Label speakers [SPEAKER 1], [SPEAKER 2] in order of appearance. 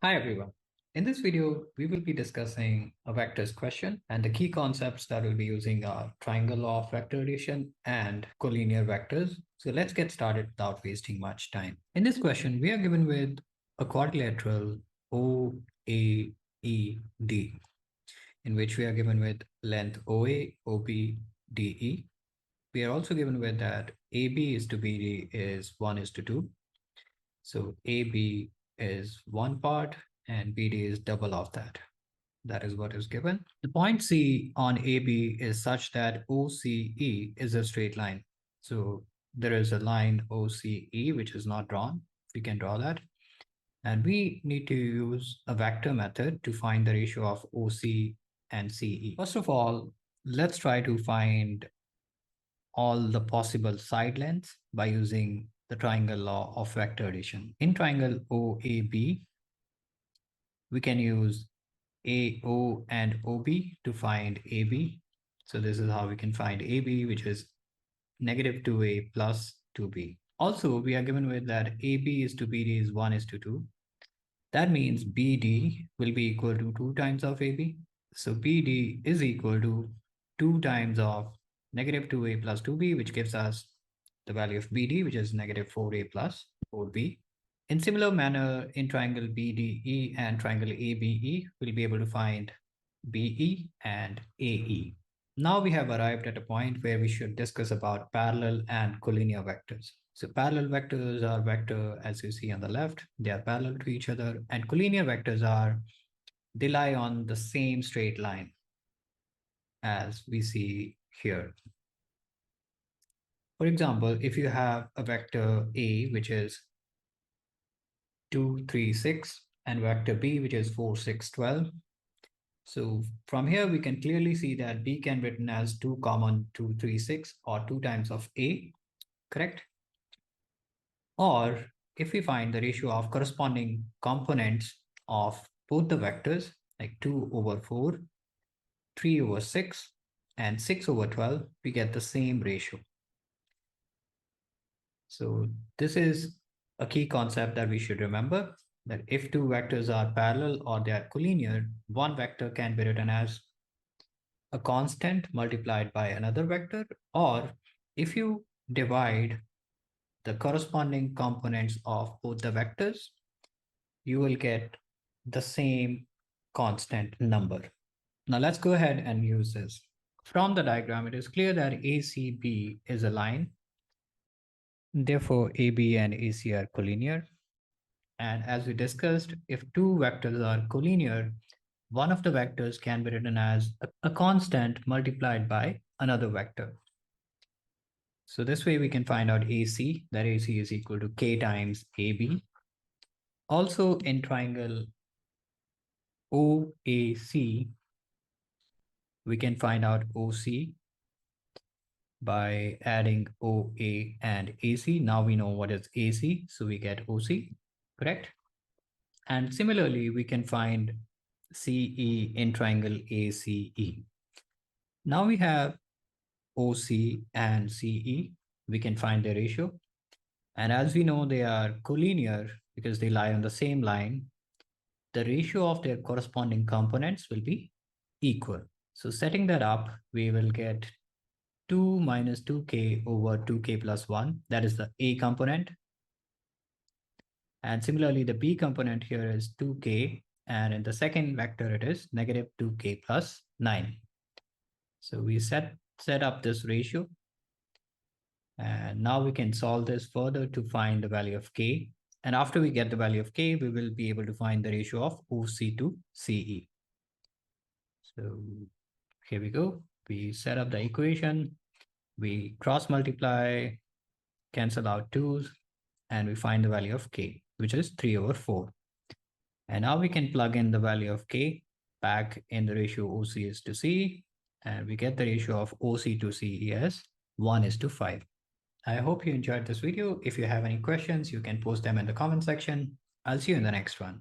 [SPEAKER 1] Hi everyone. In this video, we will be discussing a vectors question, and the key concepts that we'll be using are triangle law of vector addition and collinear vectors. So let's get started without wasting much time. In this question, we are given with a quadrilateral OAED, in which we are given with length OA, OB, DE. We are also given with that AB is to BD is 1:2. So AB is one part and BD is double of that. That is what is given. The point C on AB is such that OCE is a straight line. So there is a line OCE which is not drawn. We can draw that. And we need to use a vector method to find the ratio of OC and CE. First of all, let's try to find all the possible side lengths by using the triangle law of vector addition. In triangle OAB, we can use AO and OB to find AB. So this is how we can find AB, which is negative 2A plus 2B. Also, we are given with that AB is to BD is 1:2. That means BD will be equal to 2 times of AB. So BD is equal to 2 times of negative 2A plus 2B, which gives us the value of BD, which is negative 4A plus 4B. In similar manner, in triangle BDE and triangle ABE, we'll be able to find BE and AE. Now we have arrived at a point where we should discuss about parallel and collinear vectors. So parallel vectors are vector, as you see on the left, they are parallel to each other, and collinear vectors are, they lie on the same straight line as we see here. For example, if you have a vector A, which is 2, 3, 6, and vector B, which is 4, 6, 12. So from here, we can clearly see that B can be written as 2 common 2, 3, 6, or 2 times of A, correct? Or if we find the ratio of corresponding components of both the vectors, like 2 over 4, 3 over 6, and 6 over 12, we get the same ratio. So this is a key concept that we should remember, that if two vectors are parallel or they are collinear, one vector can be written as a constant multiplied by another vector, or if you divide the corresponding components of both the vectors, you will get the same constant number. Now let's go ahead and use this. From the diagram, it is clear that ACB is a line. Therefore, AB and AC are collinear. And as we discussed, if two vectors are collinear, one of the vectors can be written as a constant multiplied by another vector. So this way we can find out AC, that AC is equal to K times AB. Also in triangle OAC, we can find out OC by adding OA and AC. Now we know what is AC, so we get OC, correct? And similarly, we can find CE in triangle ACE. Now we have OC and CE. We can find their ratio. And as we know, they are collinear because they lie on the same line. The ratio of their corresponding components will be equal. So setting that up, we will get 2 minus 2k over 2k plus 1. That is the A component. And similarly, the B component here is 2k. And in the second vector, it is negative 2k plus 9. So we set up this ratio. And now we can solve this further to find the value of k. And after we get the value of k, we will be able to find the ratio of OC to CE. So here we go. We set up the equation. We cross multiply, cancel out 2's, and we find the value of k, which is 3 over 4. And now we can plug in the value of k back in the ratio OC is to CE, and we get the ratio of OC to CE as 1:5. I hope you enjoyed this video. If you have any questions, you can post them in the comment section. I'll see you in the next one.